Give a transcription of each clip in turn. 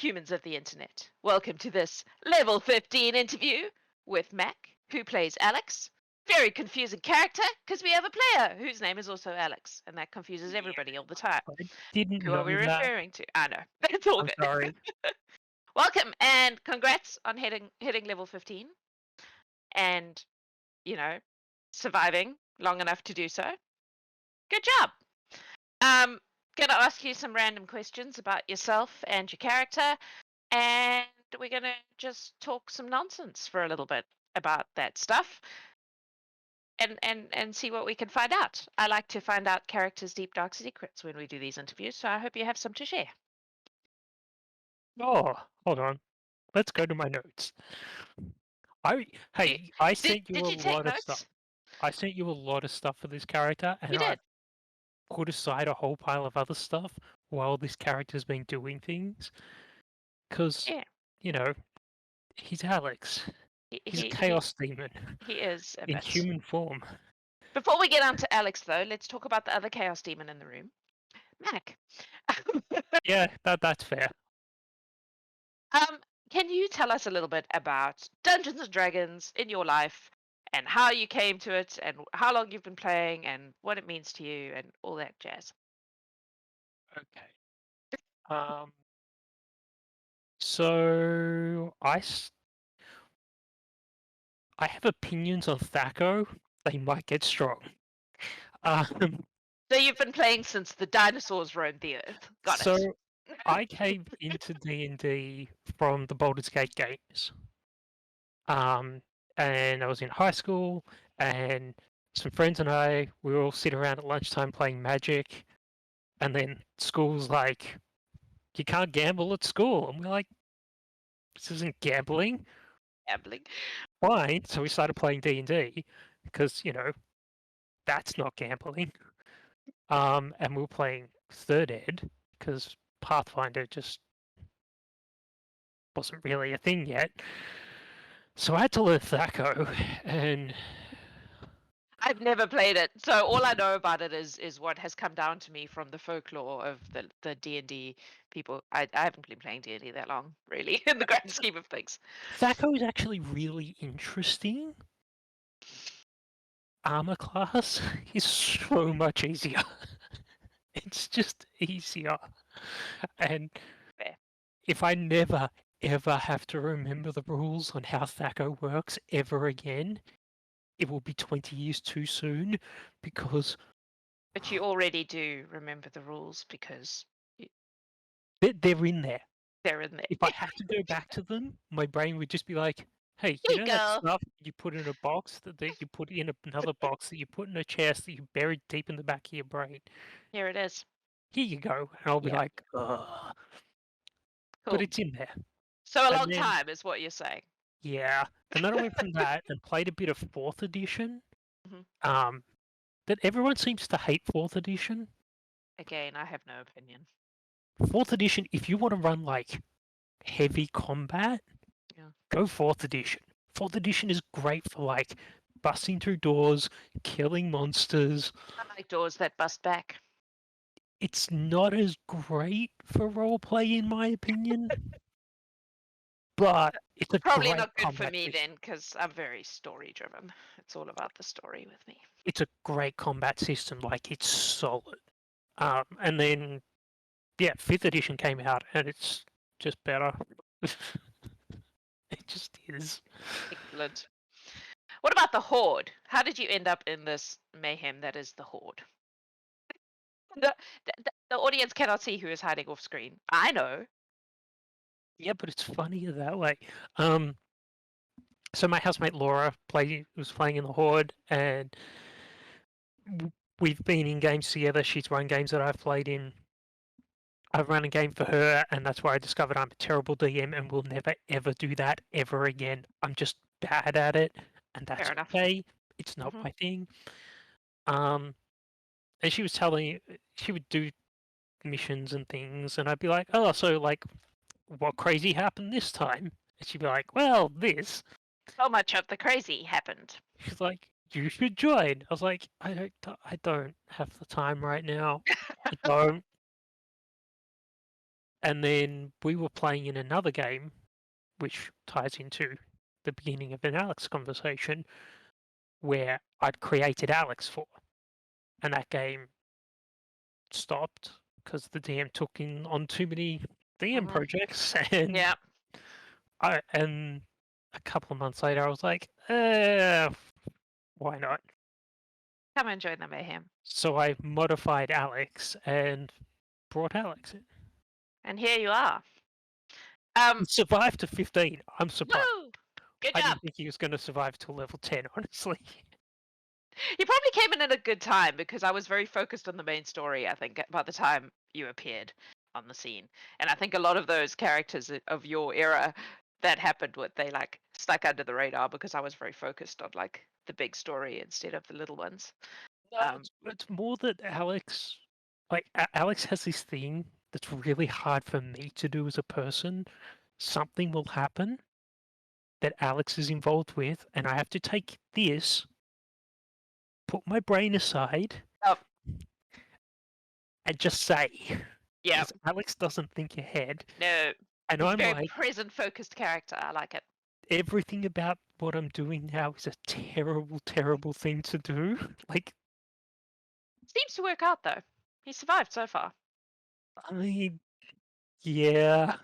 humans of the internet. Welcome to this level 15 interview with Mach, who plays Alex. Very confusing character, because we have a player whose name is also Alex, and that confuses everybody all the time. I didn't Who know are we that. referring to? I know. It's all I'm good. sorry. Welcome, and congrats on hitting level 15. And, surviving long enough to do so. Good job. Gonna ask you some random questions about yourself and your character, and we're gonna just talk some nonsense for a little bit about that stuff and see what we can find out. I like to find out characters' deep dark secrets when we do these interviews, so I hope you have some to share. Oh, hold on. Let's go to my notes. I sent you Did a you take lot of notes? stuff. I sent you a lot of stuff for this character, and You did. I put aside a whole pile of other stuff while this character's been doing things. Because, Yeah. He's Alex. He's a He chaos demon is a in bit. human form. Before we get on to Alex, though, let's talk about the other chaos demon in the room, Mach. Yeah, that's fair. Can you tell us a little bit about Dungeons and Dragons in your life and how you came to it and how long you've been playing and what it means to you and all that jazz? Okay. So I have opinions on Thaco. They might get strong. So you've been playing since the dinosaurs roamed the earth. Got so it. I came into D&D from the Baldur's Gate games. And I was in high school, and some friends and we were all sitting around at lunchtime playing Magic, and then school's like, you can't gamble at school. And we're like, this isn't gambling. Gambling. Fine. So we started playing D&D, because, that's not gambling. And we were playing Third Ed, because Pathfinder just wasn't really a thing yet. So I had to learn Thaco, and I've never played it, so all I know about it is what has come down to me from the folklore of the D&D people. I haven't been playing D&D that long, really, in the grand scheme of things. Thaco is actually really interesting. Armor class is so much easier. It's just easier. And Fair. if I never, ever have to remember the rules on how Thaco works ever again, it will be 20 years too soon, because... But you already do remember the rules because they're in there. they're in there. If I had to go back to them, my brain would just be like, hey, Here you you know that go. stuff you put in a box that you put in another box that you put in a chest that you buried deep in the back of your brain? Here it is. Here you go. And I'll be Yeah. like, ugh. Cool. But it's in there. So a And long then- time is what you're saying. Yeah. And then I went from that and played a bit of 4th edition. Mhm. But everyone seems to hate 4th edition. Again, I have no opinion. 4th edition, if you want to run like heavy combat, Yeah. go 4th edition. 4th edition is great for like busting through doors, killing monsters. I like doors that bust back. It's not as great for roleplay, in my opinion. But it's a Probably great not good for combat me system. then, because I'm very story driven. It's all about the story with me. It's a great combat system. Like, it's solid. And then, yeah, 5th edition came out, and it's just better. It just is. Excellent. What about the Horde? How did you end up in this mayhem that is the Horde? The audience cannot see who is hiding off screen. I know. Yeah, but it's funnier that way. So my housemate Laura was playing in the Horde, and we've been in games together. She's run games that I've played in. I've run a game for her, and that's where I discovered I'm a terrible DM and will never ever do that ever again. I'm just bad at it, and that's Fair enough. okay. It's not my thing. And she was telling she would do missions and things, and I'd be like, "Oh, so like, what crazy happened this time?" And she'd be like, "Well, this." So much of the crazy happened. She's like, "You should join." I was like, I don't have the time right now. I don't." And then we were playing in another game, which ties into the beginning of an Alex conversation, where I'd created Alex for. And that game stopped because the DM took in on too many DM projects, and Yeah. and a couple of months later, I was like, why not? Come and join the mayhem. So I modified Alex and brought Alex in. And here you are. He survived to 15. I'm surprised. Woo! Good I job. didn't think he was going to survive till level 10, honestly. You probably came in at a good time because I was very focused on the main story, I think, by the time you appeared on the scene. And I think a lot of those characters of your era that happened with, they like stuck under the radar because I was very focused on like the big story instead of the little ones. No, it's more that Alex, like Alex has this thing that's really hard for me to do as a person. Something will happen that Alex is involved with, and I have to take this, put my brain aside, Oh. and just say, Yeah. because Alex doesn't think ahead. No. And He's I'm a very like, present focused character. I like it. everything about what I'm doing now is a terrible, terrible thing to do. Like, Seems to work out though. He survived so far. I mean, yeah.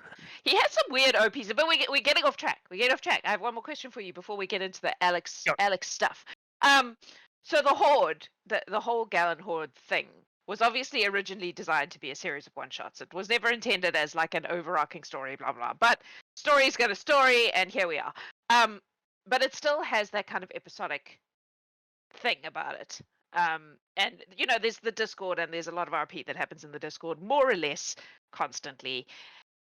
He has some weird OPs, but we're getting off track. We get off track. I have one more question for you before we get into the Alex Go. stuff. So the Horde, the whole Gallant Horde thing, was obviously originally designed to be a series of one shots. It was never intended as like an overarching story, blah blah. But story's got a story, and here we are. But it still has that kind of episodic thing about it. And you know, there's the Discord, and there's a lot of RP that happens in the Discord, more or less constantly.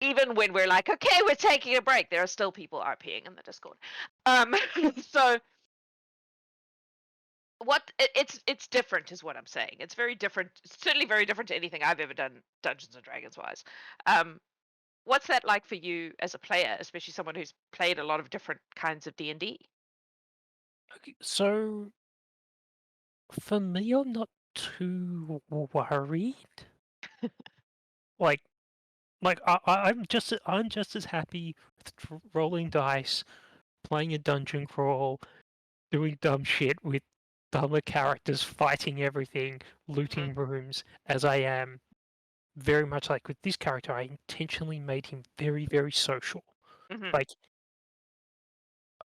Even when we're like, okay, we're taking a break, there are still people RPing in the Discord. So it's different, is what I'm saying. It's very different. Certainly very different to anything I've ever done, Dungeons and Dragons wise. What's that like for you as a player, especially someone who's played a lot of different kinds of D&D? Okay, so for me, I'm not too worried. like, I'm just as happy with rolling dice, playing a dungeon crawl, doing dumb shit with dumber characters, fighting everything, looting rooms, as I am very much like with this character. I intentionally made him very, very social. Like,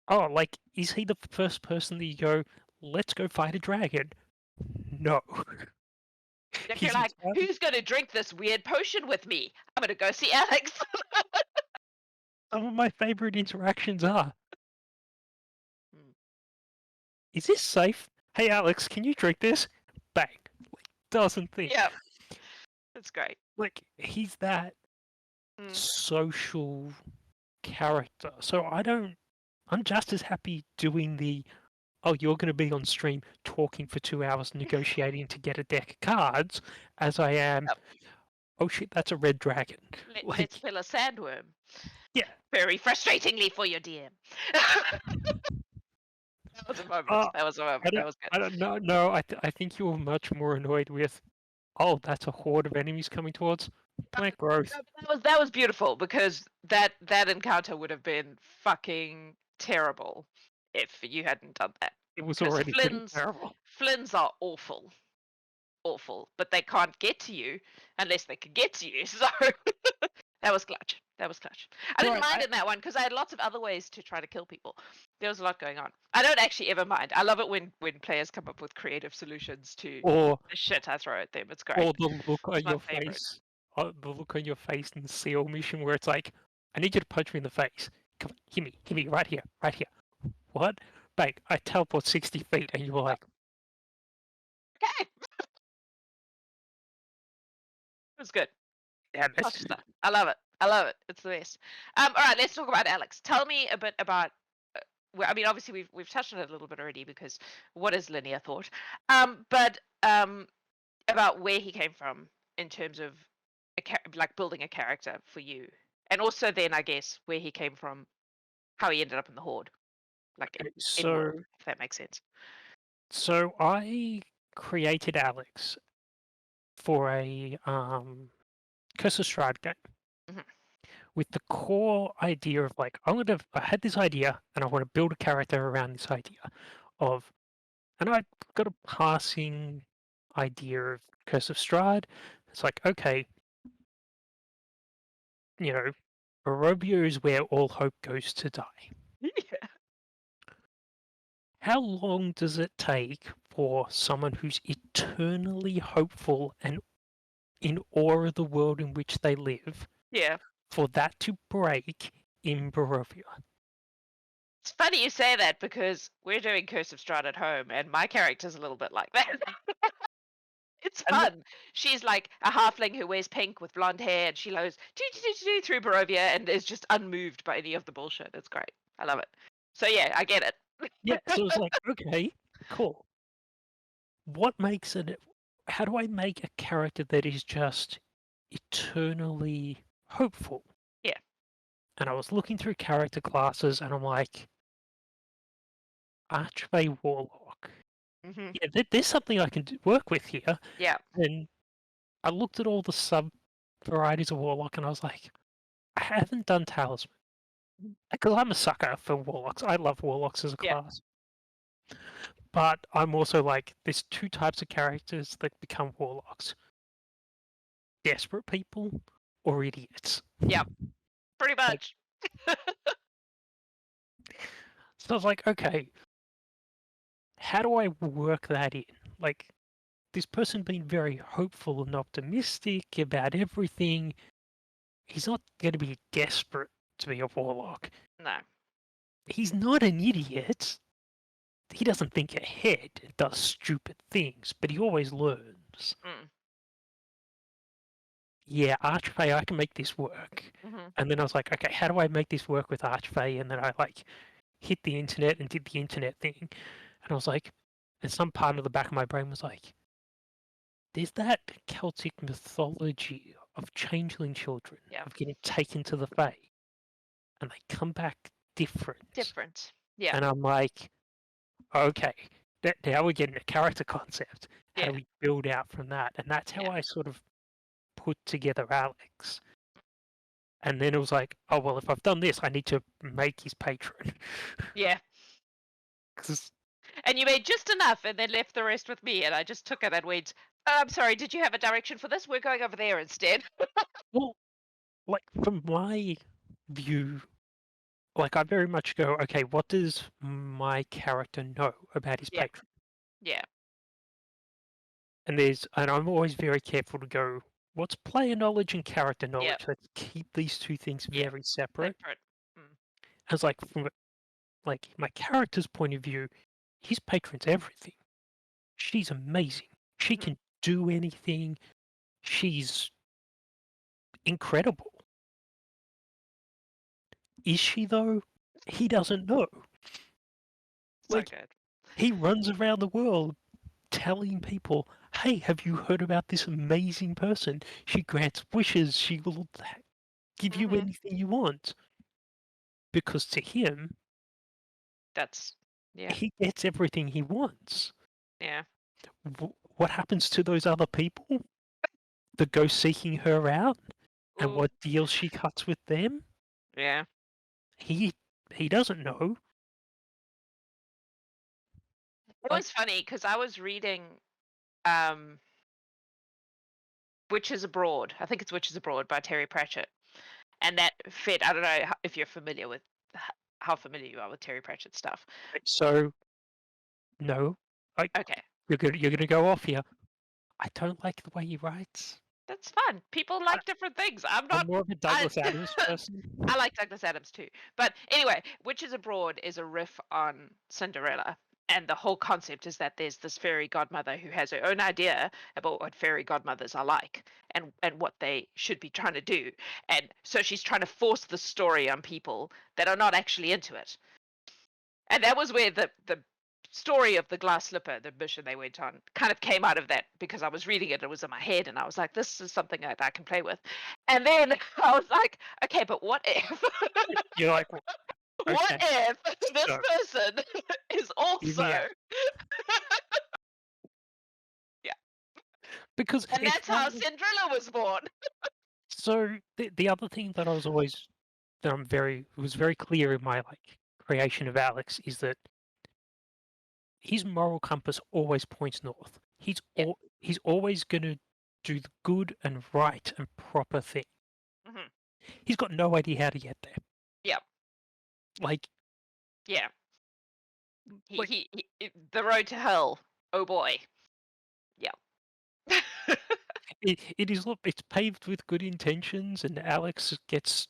oh, like, is he the first person that you go, let's go fight a dragon? No. You're like, who's going to drink this weird potion with me? I'm going to go see Alex. Some of my favorite interactions are, is this safe? Hey, Alex, can you drink this? Bang. Like, doesn't think. Yeah. That's great. Like, he's that social character. So I'm just as happy doing the, oh, you're going to be on stream talking for 2 hours negotiating to get a deck of cards, as I am, oh shit, that's a red dragon. Let's kill a sandworm. Yeah. Very frustratingly for your DM. That was a moment. That was a moment. That was good. I don't know. No, I think you were much more annoyed with, oh, that's a horde of enemies coming towards. Plant growth. That was beautiful, because that encounter would have been fucking terrible if you hadn't done that. It was already pretty terrible. Flins are awful. Awful. But they can't get to you unless they can get to you. So that was clutch. That was clutch. I didn't mind in that one because I had lots of other ways to try to kill people. There was a lot going on. I don't actually ever mind. I love it when players come up with creative solutions to the shit I throw at them. It's great. Or the look on your face. The look on your face in the SEAL mission where it's like, I need you to punch me in the face. Come on, hit me, right here, right here. What? Bang, I teleport 60 feet and you're like, okay. It was good. Yeah, I love it. I love it. It's the best. All right, let's talk about Alex. Tell me a bit about. Well, I mean, obviously we've touched on it a little bit already, because what is linear thought? But about where he came from in terms of like building a character for you, and also then I guess where he came from, how he ended up in the Horde, like in world, if that makes sense. So I created Alex for a Curse of Strahd game. Mhm. with the core idea of like, I had this idea and I want to build a character around this idea of, and I got a passing idea of Curse of Strahd. It's like, okay, you know, Barovia is where all hope goes to die. Yeah. How long does it take for someone who's eternally hopeful and in awe of the world in which they live, Yeah. for that to break in Barovia? It's funny you say that because we're doing Curse of Strahd at home, and my character's a little bit like that. It's And fun. She's like a halfling who wears pink with blonde hair, and she goes through Barovia and is just unmoved by any of the bullshit. It's great. I love it. So yeah, I get it. yeah, so it's like, okay, cool. What makes it? How do I make a character that is just eternally hopeful? Yeah. And I was looking through character classes, and I'm like, archfae warlock. Hmm. Yeah, there's something I can work with here. Yeah. And I looked at all the sub varieties of warlock, and I was like, I haven't done talisman because I'm a sucker for warlocks. I love warlocks as a Yeah. class. But I'm also like, there's two types of characters that become warlocks: desperate people or idiots. Yep. Pretty Like, much. so I was like, okay, how do I work that in? Like, this person being very hopeful and optimistic about everything, he's not going to be desperate to be a warlock. No. He's not an idiot. He doesn't think ahead and does stupid things, but he always learns. Mm. Yeah, archfae, I can make this work. Hmm. And then I was like, okay, how do I make this work with archfae? And then I like hit the internet and did the internet thing. And I was like, and some part of the back of my brain was like, there's that Celtic mythology of changeling children Yeah. of getting taken to the Fae, and they come back different. Different. Yeah. And I'm like, okay, now we're getting a character concept. How Yeah. do we build out from that? And that's how Yeah. I sort of put together Alex. And then it was like, oh, well, if I've done this, I need to make his patron. Yeah. 'Cause, And you made just enough and then left the rest with me, and I just took it and went, I'm sorry, did you have a direction for this? We're going over there instead. well, like, from my view, like, I very much go, okay, what does my character know about his Yeah. patron? Yeah. And I'm always very careful to go, what's player knowledge and character Yeah. knowledge? Let's keep these two things Yeah. very separate. Separate. Mm. As like from like my character's point of view, his patron's everything. She's amazing. She Hmm. can do anything. She's incredible. Is she though? He doesn't know. So Like, good. he runs around the world telling people, hey, have you heard about this amazing person? She grants wishes. She will give you Hmm. anything you want. Because to him, That's, yeah. he gets everything he wants. Yeah. What happens to those other people that go seeking her out, and Ooh. what deals she cuts with them? Yeah. He he doesn't know. It Like, was funny because I was reading um, Witches Abroad. I think it's Witches Abroad by Terry Pratchett. And that fit. I don't know if you're familiar with how familiar you are with Terry Pratchett stuff. so no, like, Okay. you're gonna go off here. I don't like the way he writes. That's fun. People I, like different things. I'm I'm not. more of a I, Douglas Adams person. I like Douglas Adams too. But anyway, Witches Abroad is a riff on Cinderella. And the whole concept is that there's this fairy godmother who has her own idea about what fairy godmothers are like and what they should be trying to do. And so she's trying to force the story on people that are not actually into it. And that was where the story of the glass slipper, the mission they went on, kind of came out of that because I was reading it, it was in my head, and I was like, this is something that I can play with. And then I was like, okay, but what if? You're like, well, What okay, if this so person is hear also? me out. Yeah. Because And it's that's one how of Cinderella was born. So the other thing that I was always that was very clear in my like creation of Alex is that his moral compass always points north. Yeah. He's always gonna do the good and right and proper thing. Hmm. He's got no idea how to get there. Yeah. Like Yeah. like The road to hell. Oh boy. Yeah. it is it's paved with good intentions, and Alex gets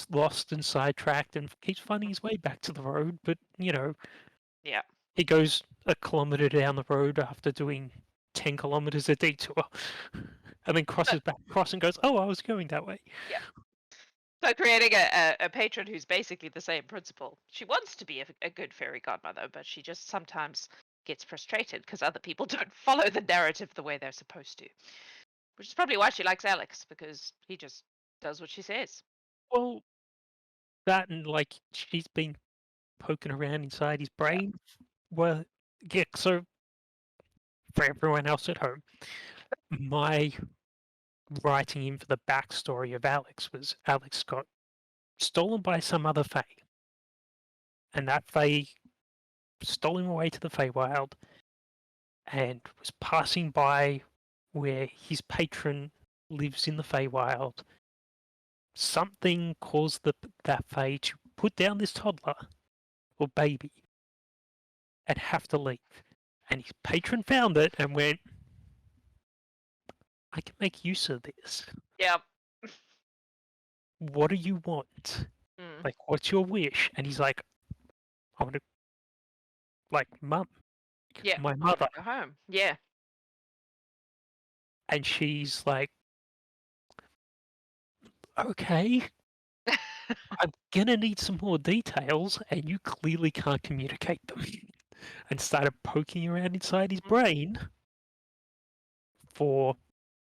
lost and sidetracked and keeps finding his way back to the road. But Yeah. he goes a kilometer down the road after doing 10 kilometers a detour, and then crosses back across and goes, "Oh, I was going that way." Yeah. So creating a patron who's basically the same principle. She wants to be a good fairy godmother, but she just sometimes gets frustrated because other people don't follow the narrative the way they're supposed to. Which is probably why she likes Alex, because he just does what she says. Well, that and like she's been poking around inside his Yeah. brain. Well, yeah. So for everyone else at home, my writing in for the backstory of Alex was Alex got stolen by some other fae, and that fae stole him away to the Feywild and was passing by where his patron lives in the Feywild. Something caused that fae to put down this toddler or baby and have to leave. And his patron found it and went, "I can make use of this. Yeah. What do you want? Mm. Like, what's your wish?" And he's like, "I want to, like, mum, Yeah. my I want mother." to go home. Yeah. And she's like, "Okay, I'm gonna need some more details, and you clearly can't communicate them." And started poking around inside his brain for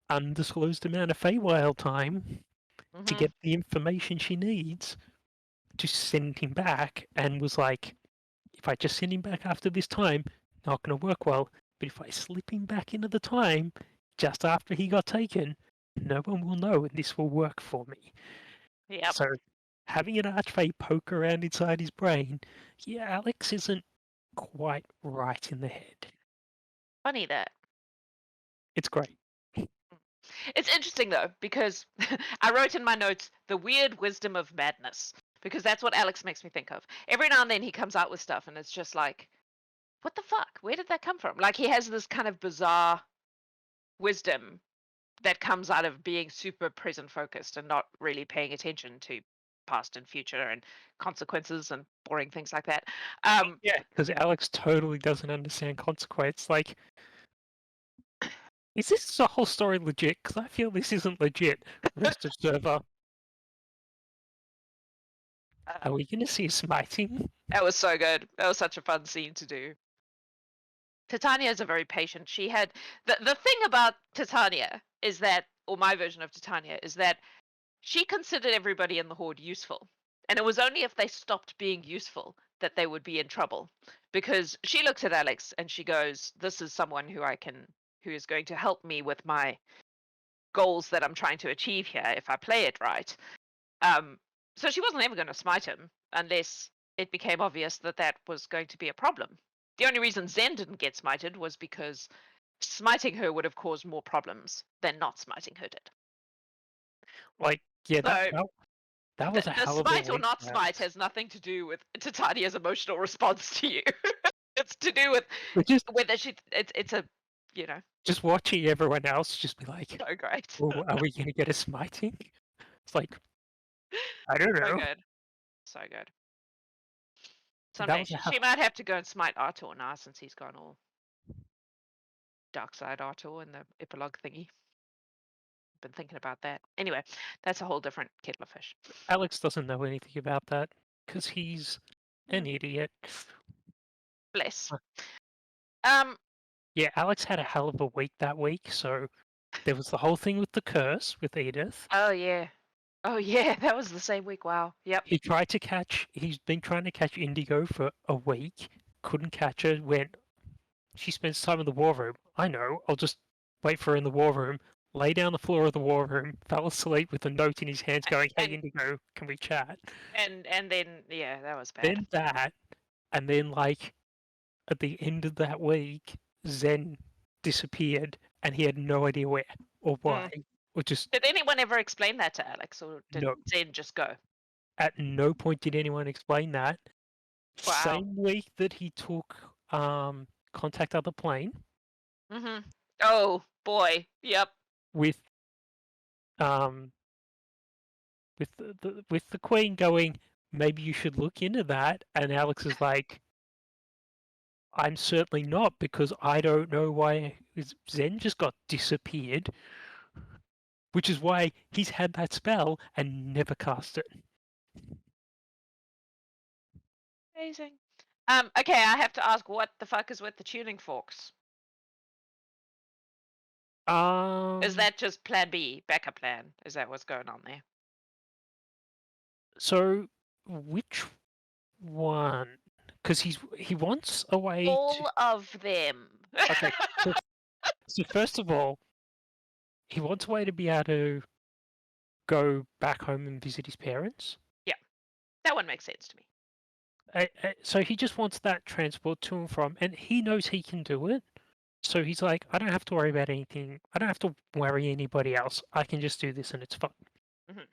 undisclosed amount of Feywild time to Mm-hmm. get the information she needs to send him back, and was like, "If I just send him back after this time, not going to work well. But if I slip him back into the time just after he got taken, no one will know, and this will work for me." Yep. So having an archfae poke around inside his brain, yeah, Alex isn't quite right in the head. Funny that. It's great. It's interesting though, because I wrote in my notes the weird wisdom of madness, because that's what Alex makes me think of. Every now and then he comes out with stuff and it's just like, what the fuck? Where did that come from? Like he has this kind of bizarre wisdom that comes out of being super present focused and not really paying attention to past and future and consequences and boring things like that. Yeah, because Alex totally doesn't understand consequence. Like, is this the whole story legit? Because I feel this isn't legit. Rest observer, are we going to see a smiting? That was so good. That was such a fun scene to do. Titania is a very patient. She had the thing about Titania is that, or my version of Titania is that she considered everybody in the Horde useful. And it was only if they stopped being useful that they would be in trouble. Because she looks at Alex and she goes, "This is someone who is going to help me with my goals that I'm trying to achieve here if I play it right." Um, so she wasn't ever going to smite him unless it became obvious that that was going to be a problem. The only reason Zen didn't get smited was because smiting her would have caused more problems than not smiting her did. Like, yeah, So that the, was a the hell of a smite or week not for smite Alex. has nothing to do with Titania's emotional response to you. It's to do with But just whether it's a, you know, just watching everyone else just be like, so great. "Well, are we going to get a smiting?" It's like, I don't So know. good. So good. That Someday was a she hell. might have to go and smite Artur now since he's gone all dark side Artur in the epilogue thingy. Been thinking about that. Anyway, that's a whole different kettle of fish. Alex doesn't know anything about that because he's an idiot. Bless. Uh, Um. Yeah, Alex had a hell of a week that week. So there was the whole thing with the curse with Edith. Oh yeah. Oh yeah. That was the same week. Wow. Yep. He's been trying to catch Indigo for a week, couldn't catch her. When she spends time in the war room, I know, I'll just wait for her in the war room, lay down the floor of the war room, fell asleep with a note in his hands going, "Hey, And Indigo, can we chat?" and then yeah, that was bad. Then that, and then like at the end of that week, Zen disappeared, and he had no idea where or why, or just Did anyone ever explain that to Alex, or did no. Zen just go? At no point did anyone explain that. Wow. Same week that he took contact other plane Oh boy. Yep. with with the Queen going, maybe you should look into that, and Alex is like, I'm certainly not because I don't know why Zen just got disappeared, which is why he's had that spell and never cast it. Amazing. Okay, I have to ask, what the fuck is with the tuning forks? Is that just plan B, backup plan? Is that what's going on there? So which one? Because he wants a way to. All of them. Okay, so first of all, he wants a way to be able to go back home and visit his parents. Yeah, that one makes sense to me. So he just wants that transport to and from, and he knows he can do it. So he's like, I don't have to worry about anything. I don't have to worry anybody else. I can just do this and it's fun. Mhm.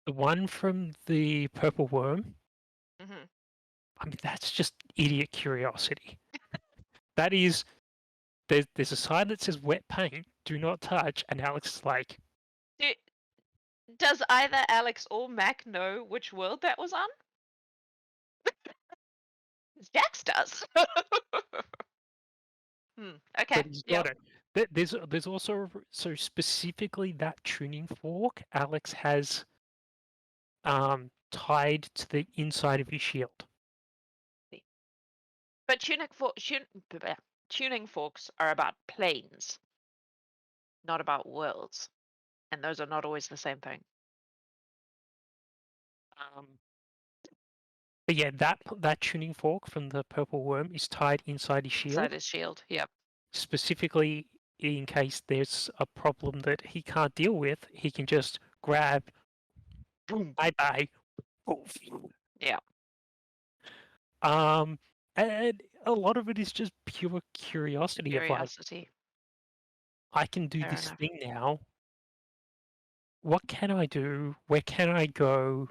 The one from the purple worm, Mhm. I mean, that's just idiot curiosity. That is, there's a sign that says wet paint, do not touch, and Alex is like, Does either Alex or Mac know which world that was on? Jax does. Okay. but he's Yep. got it. There's also so specifically that tuning fork Alex has tied to the inside of his shield. But tuning forks are about planes, not about worlds, and those are not always the same thing. But yeah, that tuning fork from the purple worm is tied inside his shield, Inside his shield. Yep. specifically in case there's a problem that he can't deal with. He can just grab, boom, bye bye. Yeah. And a lot of it is just pure curiosity of like, Curiosity. I can do Fair this enough. thing now. What can I do? Where can I go?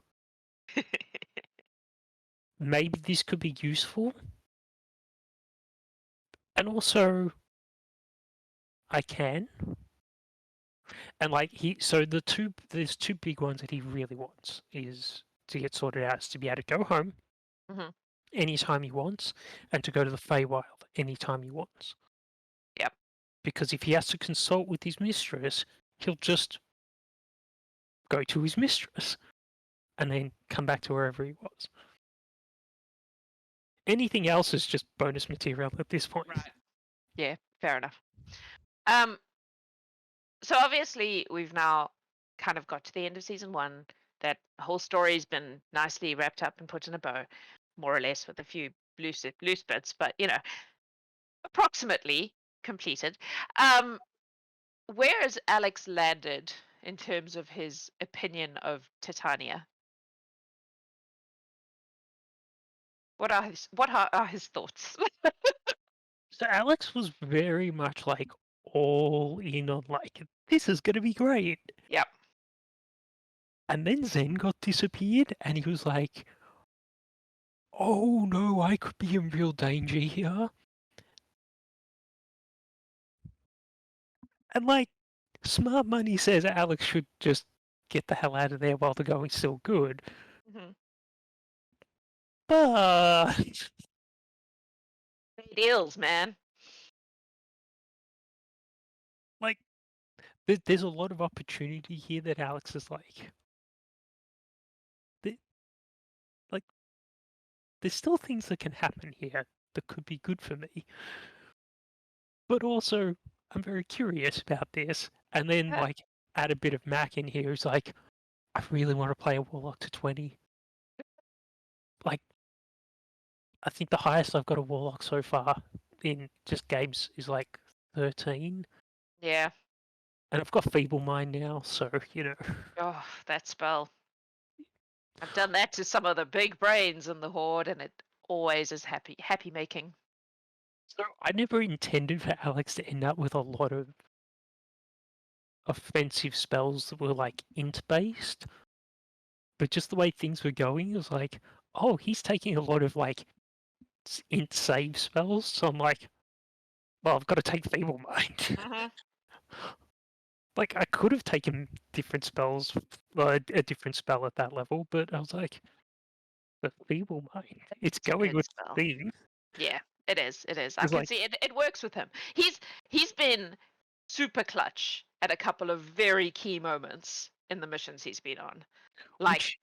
Maybe this could be useful. And also, I can. And like there's two big ones that he really wants is to get sorted out is to be able to go home Mhm. anytime he wants and to go to the Feywild anytime he wants. Yep. Because if he has to consult with his mistress, he'll just go to his mistress and then come back to wherever he was. Anything else is just bonus material at this point. Right. Yeah. Fair enough. So obviously we've now kind of got to the end of season 1. That whole story's been nicely wrapped up and put in a bow, more or less, with a few loose bits, but approximately completed. Where has Alex landed in terms of his opinion of Titania? What are his thoughts? So Alex was very much like all in on like this is gonna be great. Yep. And then Zen got disappeared and he was like, oh no, I could be in real danger here. And like smart money says Alex should just get the hell out of there while the going's still good. Mhm. But Deals, man. like there's a lot of opportunity here that Alex is like like there's still things that can happen here that could be good for me. But also I'm very curious about this. And then Yeah. like add a bit of Mac in here who's like, I really want to play a Warlock to 20. Like I think the highest I've got a Warlock so far in just games is like 13. Yeah. And I've got feeble mind now, so Oh, that spell. I've done that to some of the big brains in the Horde, and it always is happy making. So I never intended for Alex to end up with a lot of offensive spells that were like int based, but just the way things were going, it was like, oh, he's taking a lot of like int save spells. So I'm like, well, I've got to take feeble mind. Mhm. Like I could have taken different spells, a different spell at that level, but I was like, the feeble mind, it's It's a going good with spell. things. Yeah, it is. It is. I It's can like, see it. It works with him. He's been super clutch at a couple of very key moments in the missions he's been on. Like which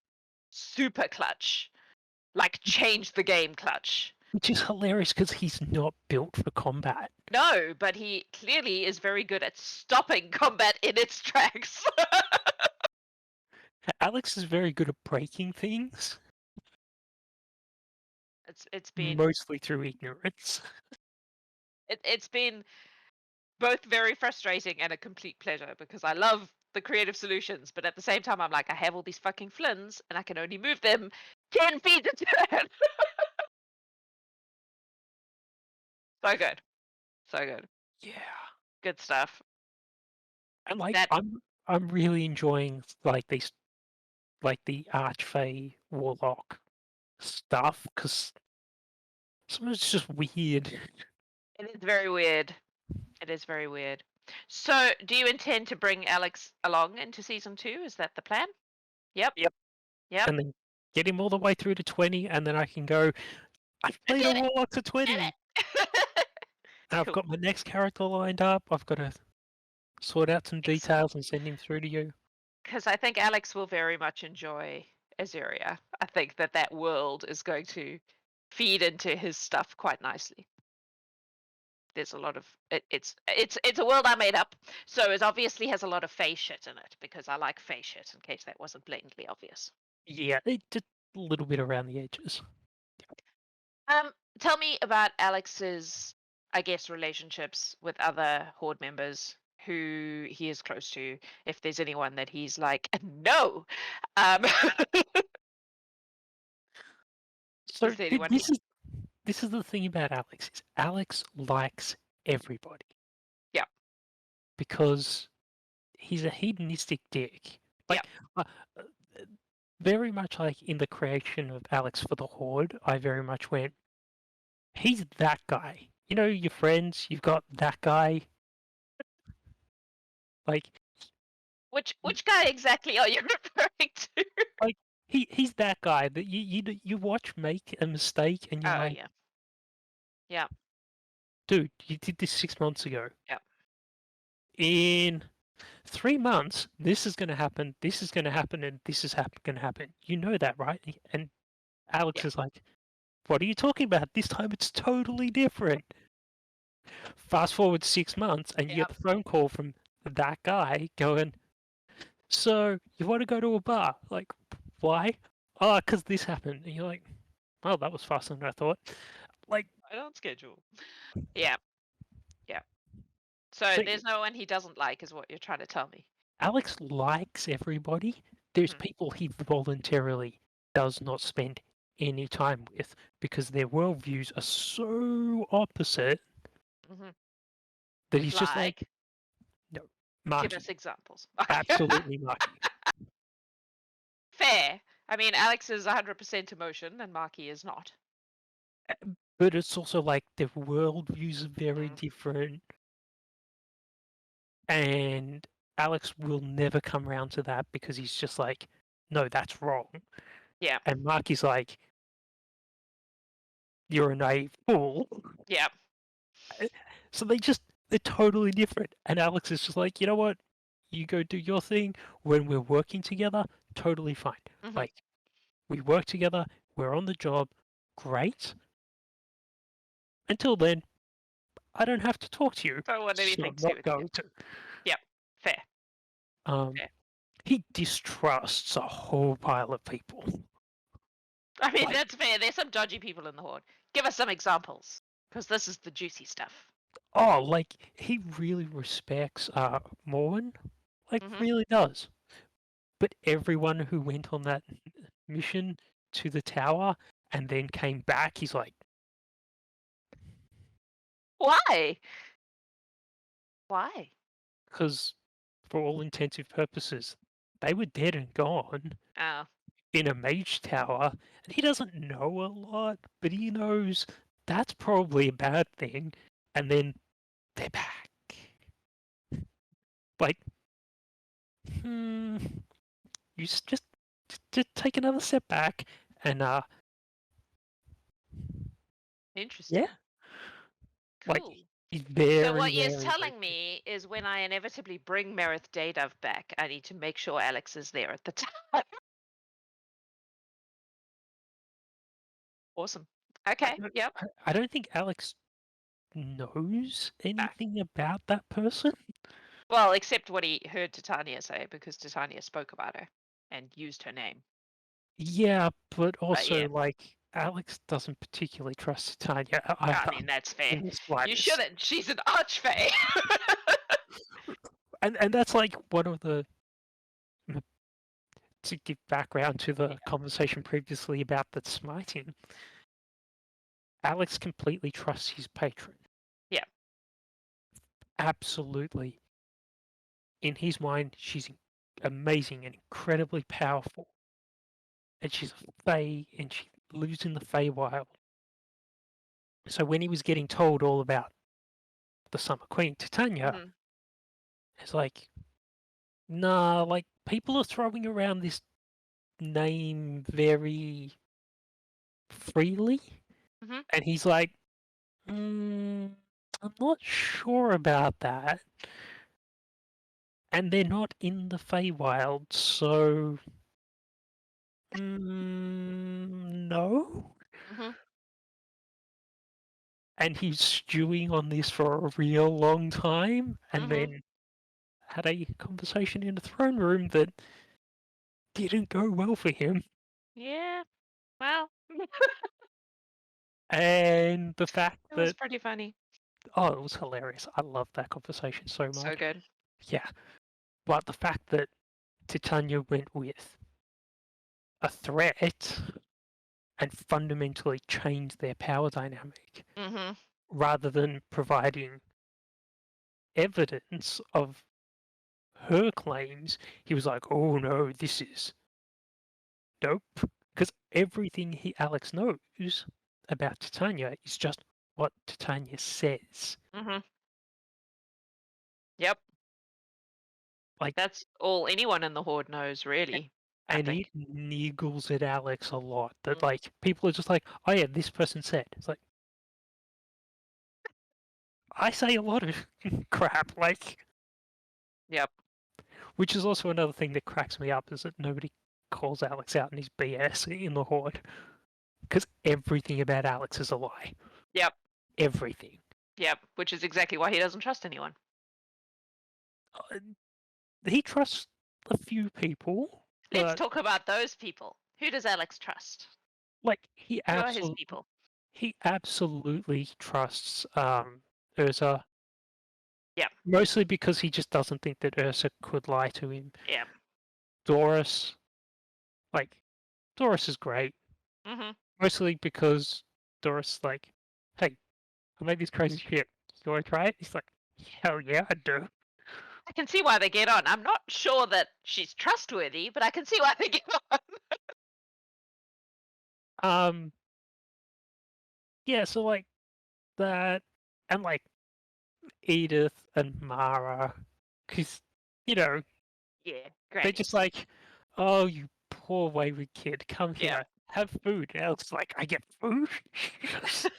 super clutch. Like change the game clutch. which is hilarious because he's not built for combat. No, but he clearly is very good at stopping combat in its tracks. Alex is very good at breaking things, It's been mostly through ignorance. it's been both very frustrating and a complete pleasure because I love the creative solutions, but at the same time I'm like, I have all these fucking flins and I can only move them 10 feet a turn. So good. So good. Yeah, Good stuff. and like That I'm really enjoying like these like the archfae warlock stuff because some of it's just weird. it is very weird. It is very weird. So do you intend to bring Alex along into season 2? Is that the plan? Yep. Yep. Yep. And then get him all the way through to 20, and then I can go. I've I played a did it. warlock to Did 20. it. And I've Cool. got my next character lined up. I've got to sort out some Excellent. details and send him through to you. Because I think Alex will very much enjoy Azeria. I think that that world is going to feed into his stuff quite nicely. There's a lot of it's a world I made up, so it obviously has a lot of fae shit in it because I like fae shit. In case that wasn't blatantly obvious. Yeah, just a little bit around the edges. Tell me about Alex's, I guess, relationships with other Horde members who he is close to. If there's anyone that he's like, no, So is there anyone he? this is the thing about Alex is Alex likes everybody Yeah, because he's a hedonistic dick. yeah, Like uh, very much like in the creation of Alex for the Horde, I very much went, he's that guy. You know, your friends, you've got that guy. Like Which guy exactly are you referring to? like he's that guy that you watch make a mistake and you're Oh like, yeah, yeah, dude, you did this 6 months ago. yeah, In 3 months, this is going to happen, this is going to happen, and this is going to happen. You know that, right? And Alex yeah, is like, what are you talking about? This time it's totally different. Fast forward 6 months, and you yeah. get the phone call from that guy going, so you want to go to a bar? Like, why? Oh, because this happened. And you're like, oh, that was faster than I thought. Like, I don't schedule. Yeah, yeah. So so there's no one he doesn't like, is what you're trying to tell me. Alex likes everybody. There's Mhm, people he voluntarily does not spend any time with because their worldviews are so opposite mhm. that he's just like, Like, no, give us Marky, examples. absolutely Marky. Fair. I mean, Alex is 100% emotion, and Marky is not. But it's also like their worldviews are very Mm, different, and Alex will never come around to that because he's just like, no, that's wrong. yeah, And Marky's like, you're a naive fool. yeah. So they're totally different. And Alex is just like, you know what? You go do your thing. When we're working together, totally fine. Hmm. Like we work together, we're on the job, great. Until then, I don't have to talk to you. Don't want So anything I'm to do not with you. going to. Yep. Fair. Um Fair. he distrusts a whole pile of people. I mean, Like that's fair. There's some dodgy people in the Horde. Give us some examples, because this is the juicy stuff. Oh, like he really respects Morwen, like Hmm. really does. But everyone who went on that mission to the tower and then came back, he's like, Why? Why? because for all intensive purposes, they were dead and gone Oh, in a mage tower, and he doesn't know a lot, but he knows that's probably a bad thing, and then they're back. Like, hmm, just take another step back, and yeah, interesting. like Cool. he's So very, what you're very, very telling me is when I inevitably bring Merith Daydove back, I need to make sure Alex is there at the time. Awesome. I Okay. don't, Yep. I don't think Alex knows No. anything about that person. Well, except what he heard Titania say, because Titania spoke about her and used her name. Yeah, but But yeah, also like Alex doesn't particularly trust Tanya I either mean that's fair. in the You slightest. shouldn't. She's an archfae. And that's like one of the to give background to the Yeah. conversation previously about the smiting. Alex completely trusts his patron. Yeah. Absolutely. In his mind, she's amazing and incredibly powerful. And she's a fae and she lives in the Feywild. So when he was getting told all about the Summer Queen, Titania, Hmm. it's like, nah, like people are throwing around this name very freely. Hmm. And he's like, I'm not sure about that. And they're not in the Feywild, so no. Hmm. And he's stewing on this for a real long time, and Hmm. then had a conversation in the throne room that didn't go well for him. Yeah. Well, it And the fact was that, pretty funny. oh, it was hilarious. I loved that conversation so So much. good. Yeah. But the fact that Titania went with a threat and fundamentally changed their power dynamic Hmm. rather than providing evidence of her claims, he was like, oh no, this is dope. Because everything Alex knows about Titania is just what Titania says. Hmm. Yep. Like, That's all anyone in the Horde knows, a- really. I and it think. niggles at Alex a lot that, Mm. like, people are just like, oh yeah, this person said. It's like, I say a lot of crap, like, Yep. which is also another thing that cracks me up is that nobody calls Alex out in his BS in the Horde. Because everything about Alex is a lie. Yep. Everything. Yep. Which is exactly why he doesn't trust anyone. Uh, He trusts a few people, Let's but talk about those people. Who does Alex trust? like Who are his people? he absolutely trusts Urza, Yep. mostly because he just doesn't think that Ursa could lie to him. Yep. Doris, like Doris is great, Hmm. mostly because Doris like, hey, I made this crazy shit. You want to try it? He's like, hell yeah, I do. I can see why they get on. I'm not sure that she's trustworthy, but I can see why they get on. Um, yeah, so like that, and like Edith and Mara, because you know Yeah. they're just Grannies. like, oh, you poor wayward kid, come Yeah. here, have food. And Alex is like, I get food. but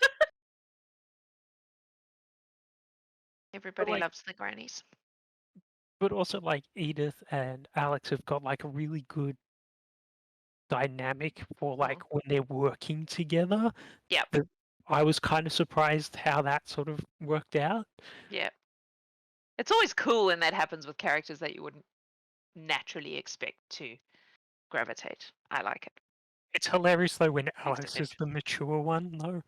Everybody like, loves the grannies. but also like Edith and Alex have got like a really good dynamic for Mm. like when they're working together. Yep. That I was kind of surprised how that sort of worked out. Yep. It's always cool when that happens with characters that you wouldn't naturally expect to gravitate. I like it. It's hilarious though when Makes it Alex is the interesting. mature one though.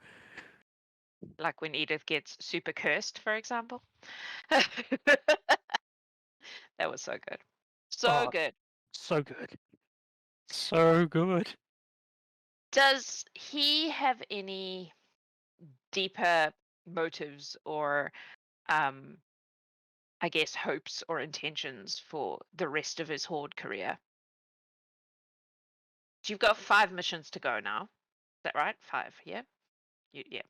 Like when Edith gets super cursed, for example. That was so good. So Oh, good. so good. So good. Does he have any deeper motives or, um, I guess, hopes or intentions for the rest of his Horde career? You've got 5 missions to go now. Is that right? 5, yeah? Yeah.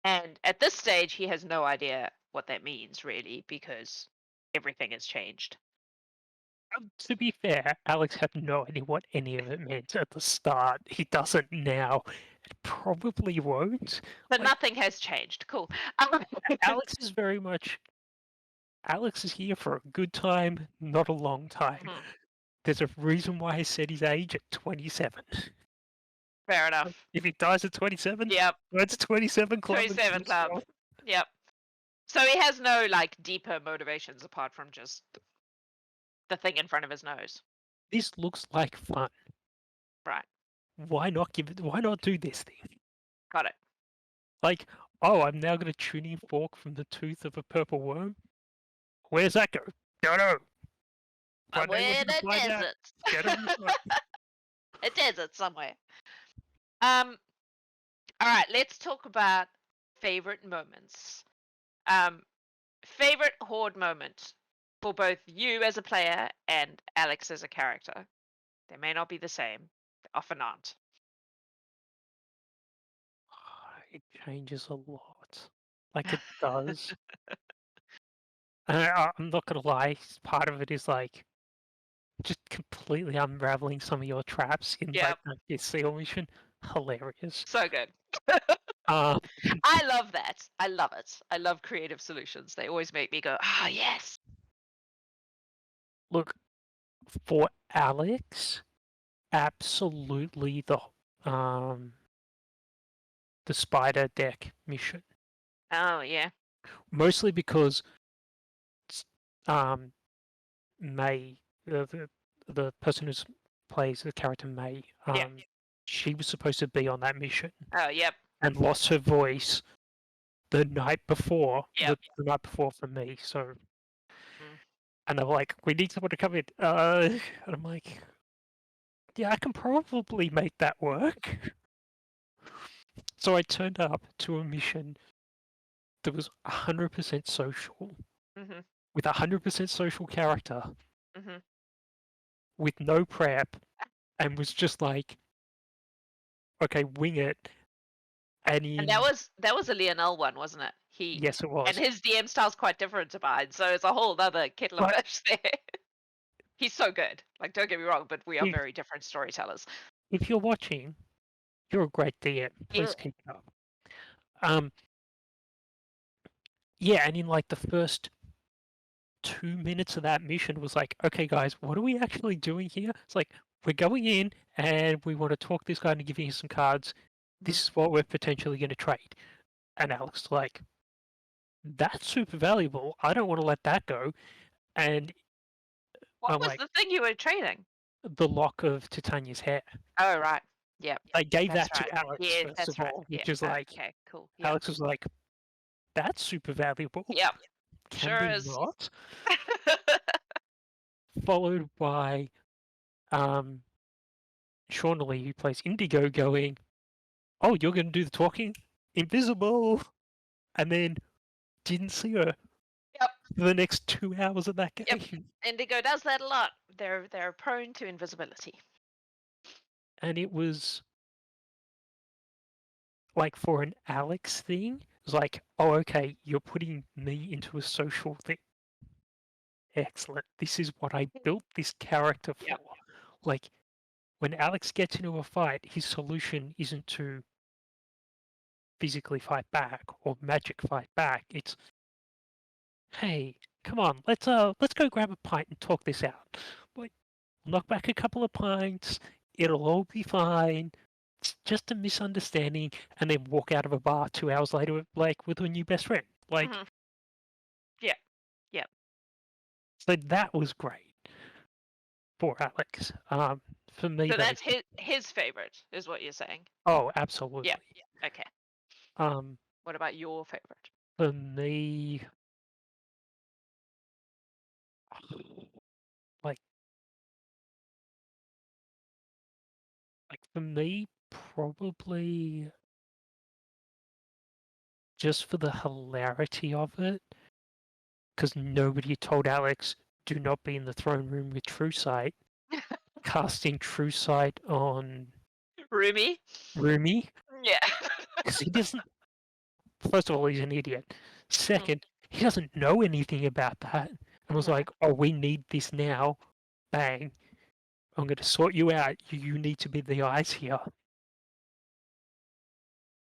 And at this stage, he has no idea what that means, really, because everything has changed. To be fair, Alex had no idea what any of it meant at the start. He doesn't now. It probably won't. But Like, nothing has changed. Cool. Alex is very much. Alex is here for a good time, not a long time. Mhm. There's a reason why I said his age at 27. Fair enough. If he dies at 27, Yep. that's 27 club. 27 club. Yep. So he has no like deeper motivations apart from just the thing in front of his nose. This looks like fun. Right. Why not why not do this thing? Got it. Like, oh, I'm now going to tuning fork from the tooth of a purple worm. Where's that go? Don't know. One day Somewhere we're in gonna a find out. desert. Get on the phone. A desert somewhere. Um. All right. Let's talk about favorite moments. Favorite Horde moment for both you as a player and Alex as a character. They may not be the same. They often aren't. It changes a lot. Like it does. I'm not gonna lie. Part of it is like just completely unraveling some of your traps in like Yep. the seal mission. Hilarious. So good. Um, I love that. I love it. I love creative solutions. They always make me go, ah, yes. look, for Alex, absolutely um the spider deck mission. Oh, yeah. Mostly because um May, the person who plays the character May, Yeah. she was supposed to be on that mission Oh, yep. and lost her voice the night before, Yep. the night before for me. So, Mm. and they're like, "We need someone to come in," and I'm like, "Yeah, I can probably make that work." So I turned up to a mission that was 100% social, Mm-hmm. with a 100% social character, Mm-hmm. with no prep, and was just like, "Okay, wing it." And And in that was a Lionel one, wasn't it? yes, it And was. his DM style's quite different to mine, so it's a whole other kettle of But fish there. He's so good. Like, don't get me wrong, but we are if very different storytellers. if you're watching, you're a great DM. Yeah. Please keep it up. Um, yeah, and in like the first 2 minutes of that mission was like, okay, guys, what are we actually doing here? It's like we're going in and we want to talk this guy into giving us some cards. This is what we're potentially going to trade. And Alex was like, that's super valuable. I don't want to let that go. And What I'm was like, the thing you were trading? the lock of Titania's hair. Oh, right. Yep. I gave That's that right. to Alex Yes, first that's of right. all, Yeah. which is like, Okay, cool. Yep. Alex was like, that's super valuable. Yep. Can Sure we is. not? Followed by Sean Lee, who plays Indigo, going, "Oh, you're going to do the talking? Invisible!" And then didn't see her Yep. for the next 2 hours of that game. Yep. Indigo does that a lot. They're prone to invisibility. And it was like for an Alex thing, it was like, oh, okay, you're putting me into a social thing. Excellent. This is what I built this character for. Yep. Like, when Alex gets into a fight, his solution isn't to physically fight back or magic fight back. It's, hey, come on, let's go grab a pint and talk this out. Like, knock back a couple of pints, it'll all be fine. It's just a misunderstanding, and then walk out of a bar 2 hours later, like with a new best friend. Like, Mhm. Yeah. Yep. so that was great for Alex. For me, So though, that's his favorite, is what you're saying. oh, absolutely. Yeah. Okay. What about your favorite? For me, like for me, probably just for the hilarity of it, because nobody told Alex, do not be in the throne room with True Sight. Casting True Sight on Roomy? Rumi, Yeah. because he doesn't. First of all, he's an idiot. Second, he doesn't know anything about that, and was No. like, "Oh, we need this now." Bang! I'm going to sort you out. You need to be the eyes here.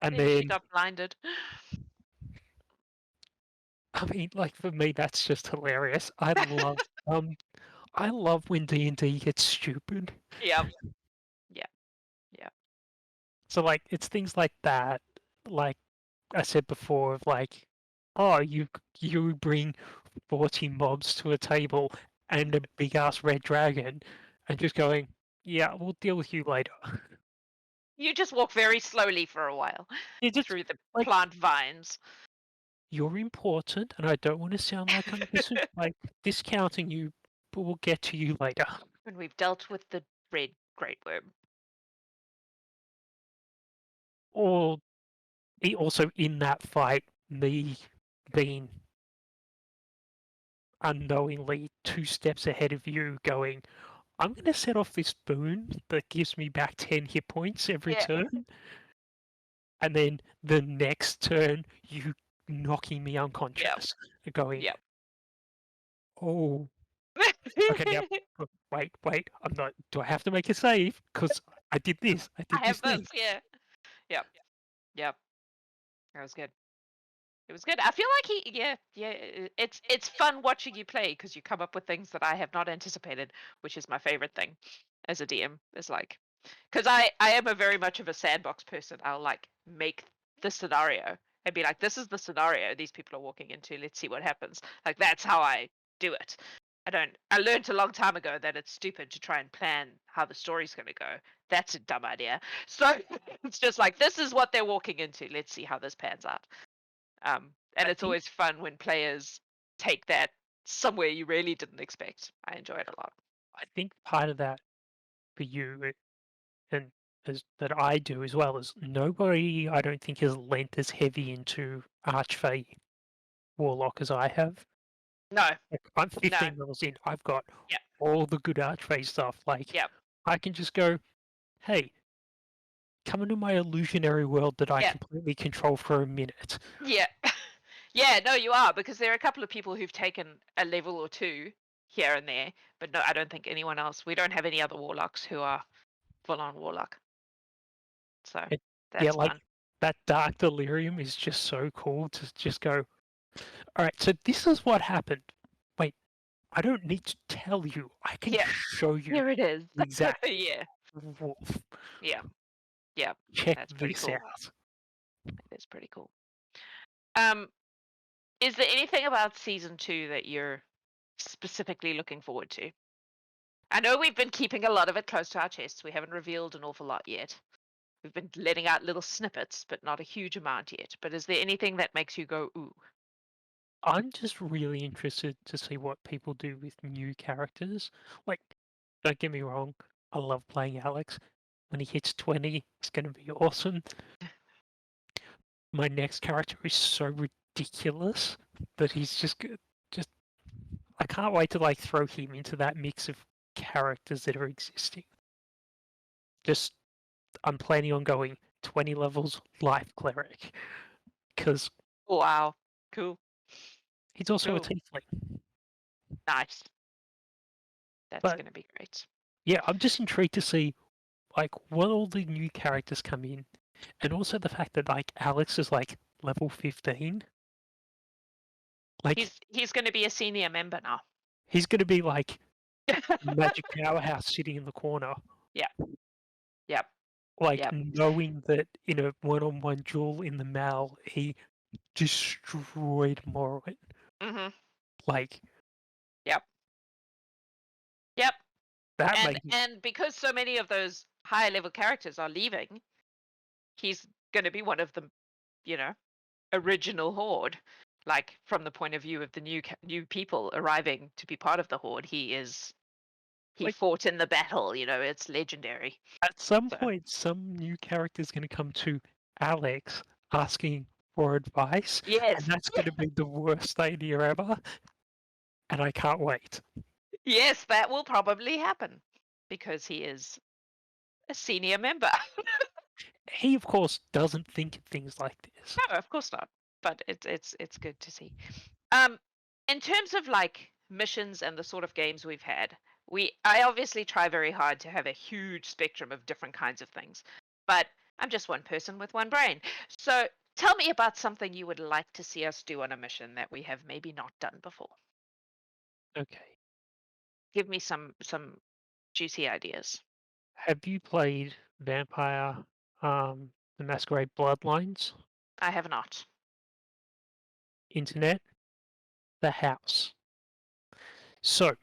And Then she then, got blinded. I mean, like for me, that's just hilarious. I love when D&D gets stupid. Yep. Yeah. Yeah. So like, it's things like that. Like I said before, of like, oh, you bring 40 mobs to a table and a big ass red dragon, and just going, yeah, we'll deal with you later. You just walk very slowly for a while It's just through the like plant vines. you're important, and I don't want to sound like I'm like discounting you, but we'll get to you later. When we've dealt with the red great worm. Or also in that fight, me being unknowingly 2 steps ahead of you, going, I'm going to set off this boon that gives me back 10 hit points every Yeah. turn. And then the next turn, you knocking me unconscious. Going, Yep. oh, okay, now, wait, I'm not, do I have to make a save? Because I did this, I did I this have this. thing. Yeah. Yep. Yep. That was good. It was good. I feel like it's fun watching you play because you come up with things that I have not anticipated, which is my favorite thing as a DM. Is like, because I am a very much of a sandbox person. I'll like make the scenario and be like, this is the scenario these people are walking into. Let's see what happens. Like that's how I do it. I learned a long time ago that it's stupid to try and plan how the story's going to go. That's a dumb idea. So it's just like this is what they're walking into. Let's see how this pans out. And I it's think always fun when players take that somewhere you really didn't expect. I enjoy it a lot. I think part of that for you and as that I do as well is nobody I don't think has lent as heavy into archfae warlock as I have. No, Like, I'm no, 15 levels in. I've got yeah, all the good archfae stuff. Like yeah, I can just go, hey, come into my illusionary world that I yeah, completely control for a minute. yeah. Yeah, no, you are, because there are a couple of people who've taken a level or two here and there, but no, I don't think anyone else. We don't have any other warlocks who are full on warlock. So It, yeah, that's like fun. that dark delirium is just so cool to just go, all right, so this is what happened. Wait, I don't need to tell you. I can Yeah, show you here it is. the exact Yeah, wolf. yeah, yeah. Check That's pretty this cool. out. It's pretty cool. Um, is there anything about season 2 that you're specifically looking forward to? I know we've been keeping a lot of it close to our chests. We haven't revealed an awful lot yet. We've been letting out little snippets, but not a huge amount yet. But is there anything that makes you go, ooh? I'm just really interested to see what people do with new characters. Like, don't get me wrong, I love playing Alex. When he hits 20, it's going to be awesome. My next character is so ridiculous that he's just I can't wait to like throw him into that mix of characters that are existing. Just I'm planning on going 20 levels life cleric because Wow. Cool. he's also a Cool. tiefling. Nice. That's But going to be great. yeah, I'm just intrigued to see like what all the new characters come in, and also the fact that like Alex is like level 15. Like He's going to be a senior member now. he's gonna be like magic powerhouse sitting in the corner. Yeah. Yep. Like Yep. knowing that in a one-on-one duel in the Mal, he destroyed Morrowind. Mhm. Like Yep. Yep. that And made me. and because so many of those higher level characters are leaving, he's going to be one of them original Horde. Like from the point of view of the new people arriving to be part of the Horde, he Like, fought in the battle. It's legendary. at some So point, some new character is going to come to Alex asking for advice, and yes, that's going to be the worst idea ever. And I can't wait. yes, that will probably happen because he is a senior member. He, of course, doesn't think of things like this. No, of course not. But it's good to see. In terms of like missions and the sort of games we've had, I obviously try very hard to have a huge spectrum of different kinds of things. But I'm just one person with one brain. So tell me about something you would like to see us do on a mission that we have maybe not done before. Okay. Give me some juicy ideas. Have you played Vampire, the Masquerade Bloodlines? I have not. Internet? The house. So,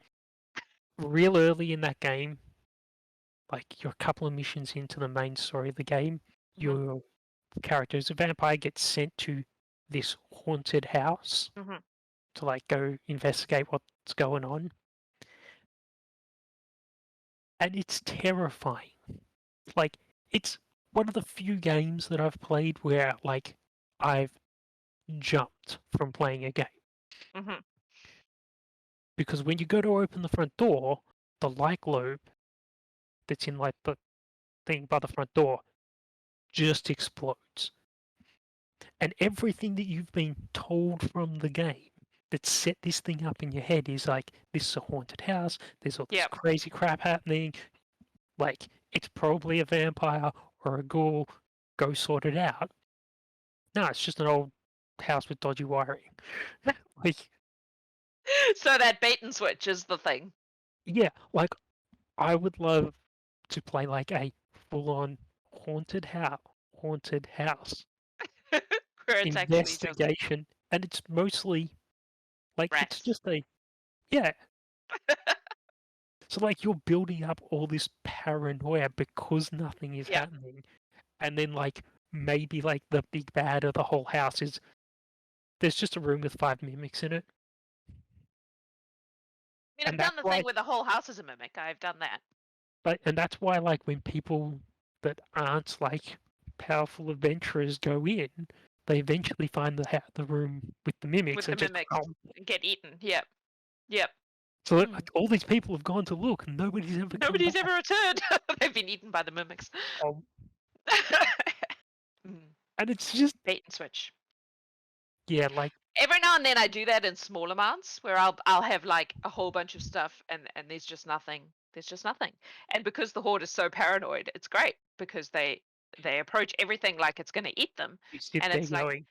real early in that game, like you're a couple of missions into the main story of the game, Mhm. your character as a vampire gets sent to this haunted house Mhm. to like go investigate what's going on. And it's terrifying. Like, it's one of the few games that I've played where like I've jumped from playing a game. Mhm. Because when you go to open the front door, the light globe that's in like the thing by the front door just explodes. And everything that you've been told from the game that set this thing up in your head is like, this is a haunted house, there's all this Yep. crazy crap happening, like, it's probably a vampire or a ghoul, go sort it out. No, it's just an old house with dodgy wiring. Like, So that bait and switch is the thing. yeah, like, I would love to play like a full-on haunted house Where it's actually just investigation, and it's mostly like it's rats. just a yeah. So like you're building up all this paranoia because nothing is Yeah. happening, and then like maybe like the big bad of the whole house is there's just a room with 5 mimics in it, I mean, I've and done that's the thing why. where the whole house is a mimic. I've done that. But and that's why like when people that aren't like powerful adventurers go in, they eventually find the room with the With mimics the and just mimics and get eaten. Yep. Yep. so that, Mm. like, all these people have gone to look and nobody's ever come Nobody's back. ever returned. They've been eaten by the mimics. Um, Mm. and it's just Bait and switch. yeah, like Every now and then I do that in small amounts where I'll have like a whole bunch of stuff and there's just nothing. There's just nothing. And because the horde is so paranoid, it's great because they approach everything like it's going to eat them, you sit and there it's like going,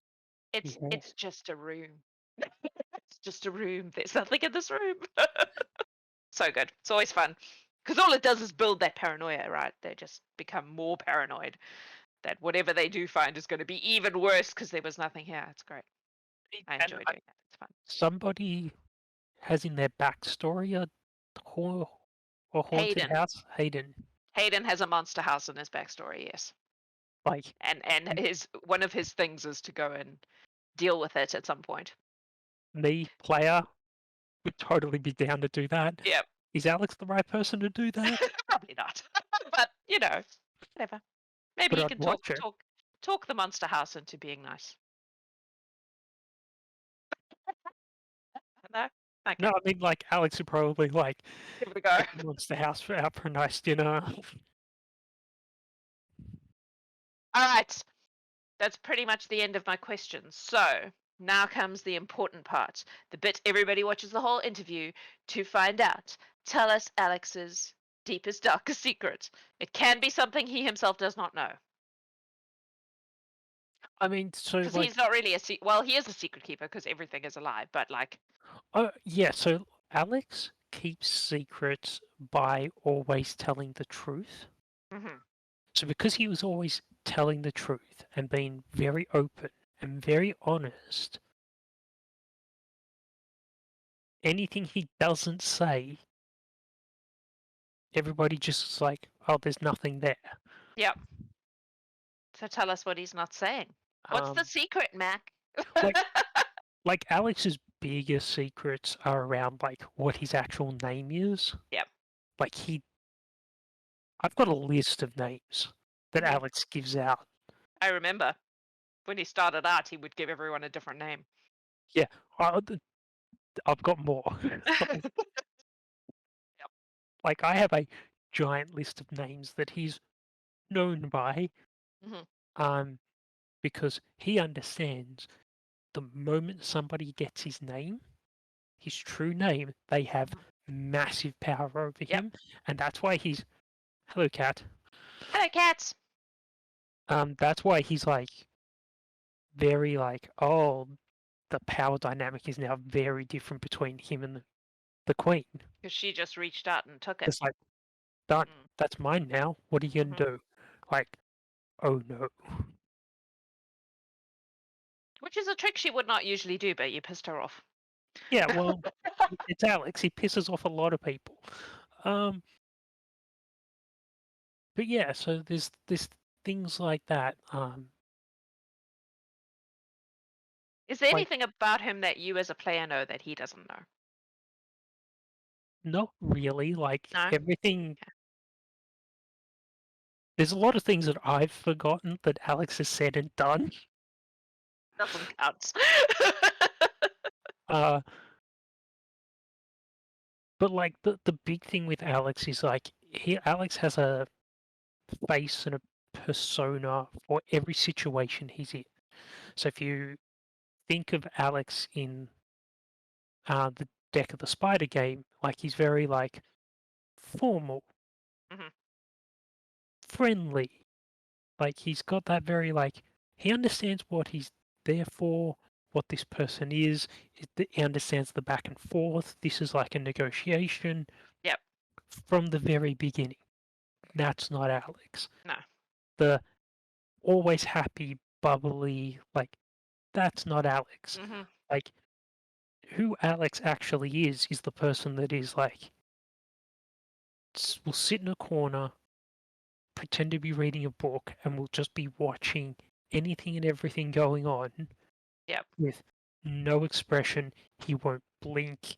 yeah, it's just a room. It's just a room. There's nothing in this room. So good. It's always fun because all it does is build that paranoia, right? They just become more paranoid that whatever they do find is going to be even worse because there was nothing here. It's great. I and enjoy doing that. It's fun. somebody has in their backstory hor- a haunted Hayden. house. Hayden, Hayden has a monster house in his backstory, yes. like And his one of his things is to go and deal with it at some point. me, player, would totally be down to do that. Yep. Is Alex the right person to do that? Probably not. But whatever. Maybe But he I'd can watch it. talk the monster house into being nice. No? No, Okay. I mean like Alex would probably like Give it a go. take the monster house out for a nice dinner. Alright. That's pretty much the end of my questions. So now comes the important part, the bit everybody watches the whole interview to find out. Tell us Alex's deepest, darkest secret. It can be something he himself does not know. I mean, so Because like, he's not really well, he is a secret keeper because everything is alive, but like, oh yeah, so Alex keeps secrets by always telling the truth. mhm, So because he was always telling the truth and being very open and very honest, anything he doesn't say, everybody just is like, oh, there's nothing there. yep. So tell us what he's not saying. What's the Um, secret, Mac? like like Alex's biggest secrets are around like what his actual name is. Yep. Like I've got a list of names that Mhm. Alex gives out. I remember when he started out, he would give everyone a different name. Yeah, I, I've got more. Like, Yep. like I have a giant list of names that he's known by, Mhm. um, because he understands the moment somebody gets his true name, they have Mhm. massive power over Yep. him, and that's why he's hello cat. Hello, cats. That's why he's like very like, oh, the power dynamic is now very different between him and the queen. Because she just reached out and took it. It's like that Mm. that's mine now. What are you gonna Mhm. do? Like, oh no. Which is a trick she would not usually do, but you pissed her off. Yeah, well, it's Alex. He pisses off a lot of people. Um, but yeah, so there's things like that. Is there Like anything about him that you as a player know that he doesn't know? not really. Like No? everything. There's a lot of things that I've forgotten that Alex has said and done. Doesn't count. Uh, but like the big thing with Alex is like Alex has a face and a persona for every situation he's in. So if you think of Alex in the Deck of the Spider game, like he's very like formal, Mhm. friendly. Like he's got that very like he understands what he's there for, what this person is. He understands the back and forth. This is like a negotiation Yep. from the very beginning. That's not Alex. No. The always happy, bubbly, like that's not Alex. Mhm. Like who Alex actually is the person that is like will sit in a corner, pretend to be reading a book, and will just be watching anything and everything going on Yep. with no expression. He won't blink,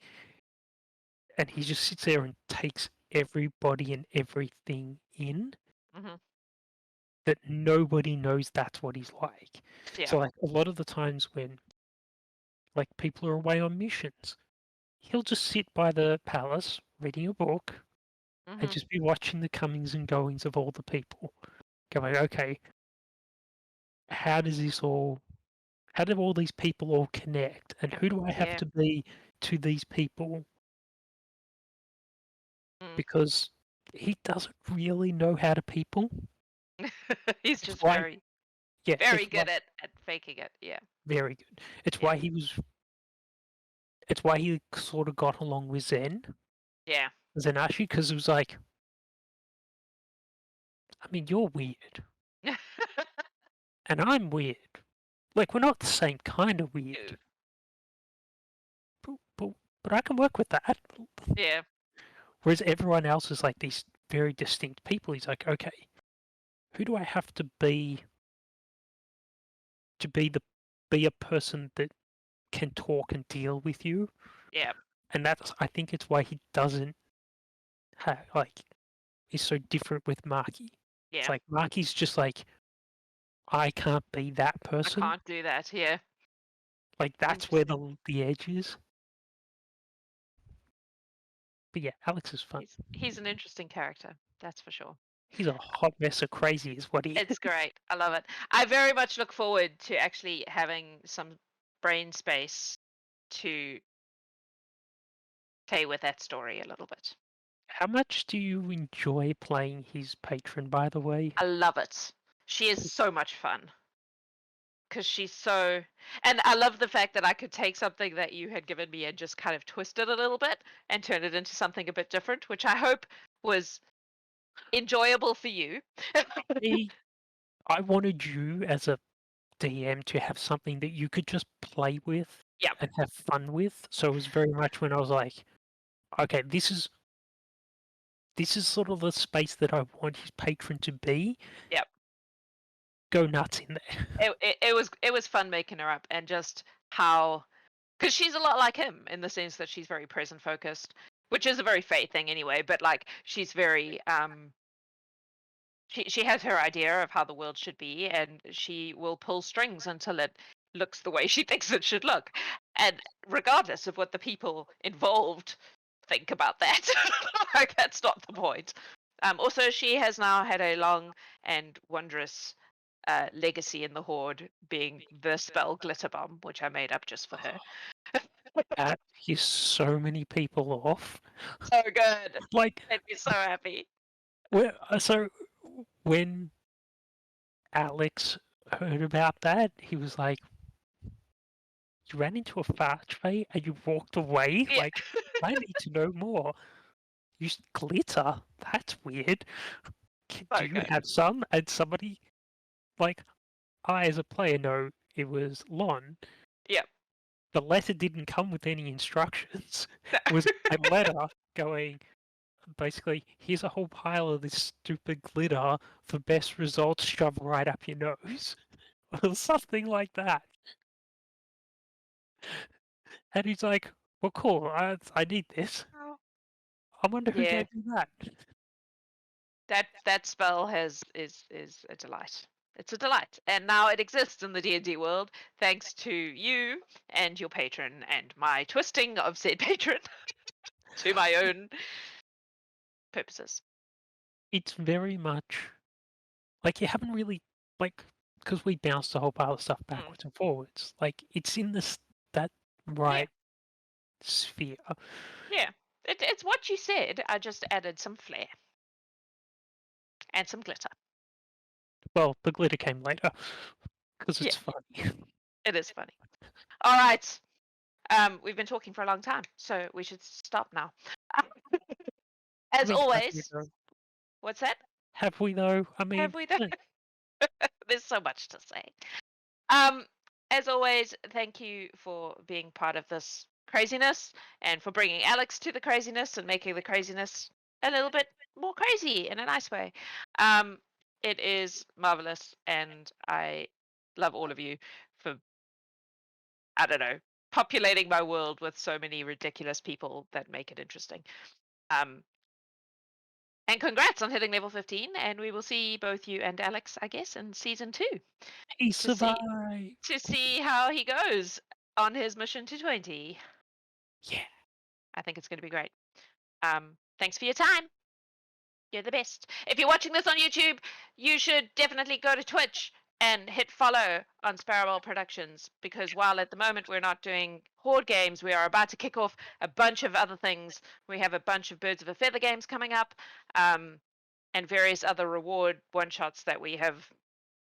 and he just sits there and takes everybody and everything in. Mhm. That nobody knows that's what he's like. Yeah. So like a lot of the times when like people are away on missions, he'll just sit by the palace reading a book and Mhm. just be watching the comings and goings of all the people. Going, okay, how does this all how do all these people all connect? And who do I have Yeah. to be to these people? Mm. Because he doesn't really know how to people. He's It's just why very, yeah, very it's why good at faking it. Yeah. very good. It's Yeah. why it's why he sort of got along with Yeah. Zenashi, because it was like, I mean, you're weird, and I'm weird. Like, we're not the same kind of weird, Dude. but, but, but I can work with that. Yeah. Whereas everyone else is like these very distinct people. He's like, okay, who do I have to be be a person that can talk and deal with you? Yeah. And that's I think it's why he doesn't like is so different with Marky. It's Yeah. like Marky's just like I can't be that I person. can't do that. Yeah. Like that's where Interesting. the edge is. But yeah, Alex is fun. He's an interesting character. That's for sure. He's a hot mess of crazy, is what he is. It's great. I love it. I very much look forward to actually having some brain space to play with that story a little bit. How much do you enjoy playing his patron, by the way? I love it. She is so much fun because she's so, and I love the fact that I could take something that you had given me and just kind of twist it a little bit and turn it into something a bit different, which I hope was enjoyable for you. I, I wanted you as a DM to have something that you could just play with Yeah. and have fun with. So it was very much when I was like, okay, this is sort of the space that I want his patron to be. Yep. go nuts in there. It was fun making her up, and just how, because she's a lot like him in the sense that she's very present focused, which is a very Fae thing anyway. But like she's very she has her idea of how the world should be, and she will pull strings until it looks the way she thinks it should look, and regardless of what the people involved think about that. Like that's not the point. Also, she has now had a long and wondrous legacy in the Horde, being the spell Glitter Bomb, which I made up just for her. That pissed so many people off. So good. Like, Made me so happy. so when Alex heard about that, he was like, "You ran into a archfae and you walked away? Yeah. Like, I need to know more. Used glitter? That's weird. So Do you good. have some?" And somebody, like, I as a player know it was Lon. Yep. The letter didn't come with any instructions. It was a letter going, basically, here's a whole pile of this stupid glitter for best results shoved right up your nose. Or something like that. And he's like, well, cool, I need this. I wonder who Yeah. gave you that. That spell is a delight. It's a delight, and now it exists in the D&D world thanks to you and your patron and my twisting of said patron to my own purposes. It's very much like you haven't really, like, because we bounced a whole pile of stuff backwards and forwards. Like, it's in that right sphere. Yeah, it's what you said. I just added some flair and some glitter. Well, the glitter came later because it's Yeah. funny. It is funny. All right. We've been talking for a long time, so we should stop now. I As mean, always, what's that? have we though? I mean, Have we done? There's so much to say. As always, thank you for being part of this craziness and for bringing Alex to the craziness and making the craziness a little bit more crazy in a nice way. It is marvelous, and I love all of you for, I don't know, populating my world with so many ridiculous people that make it interesting. And congrats on hitting level 15, and we will see both you and Alex, I guess, in season 2 he to see survived. to see how he goes on his mission to 20. Yeah. I think it's going to be great. Thanks for your time. You're the best. If you're watching this on YouTube, you should definitely go to Twitch and hit follow on Sparrowball Productions, because while at the moment we're not doing Horde games, we are about to kick off a bunch of other things. We have a bunch of Birds of a Feather games coming up, and various other reward one-shots that we have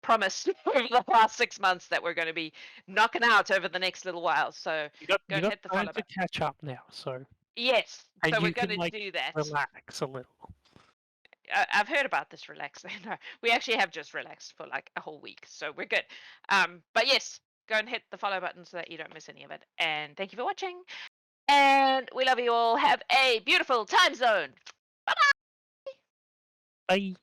promised over the past 6 months that we're going to be knocking out over the next little while. So You got go and hit the follow time to button. catch up now, so Yes, and so we're you can going to like do that. relax a little. I've heard about this relaxing. No, we actually have just relaxed for like a whole week, so we're good. But yes, go and hit the follow button so that you don't miss any of it. And thank you for watching. And we love you all. Have a beautiful time zone. Bye.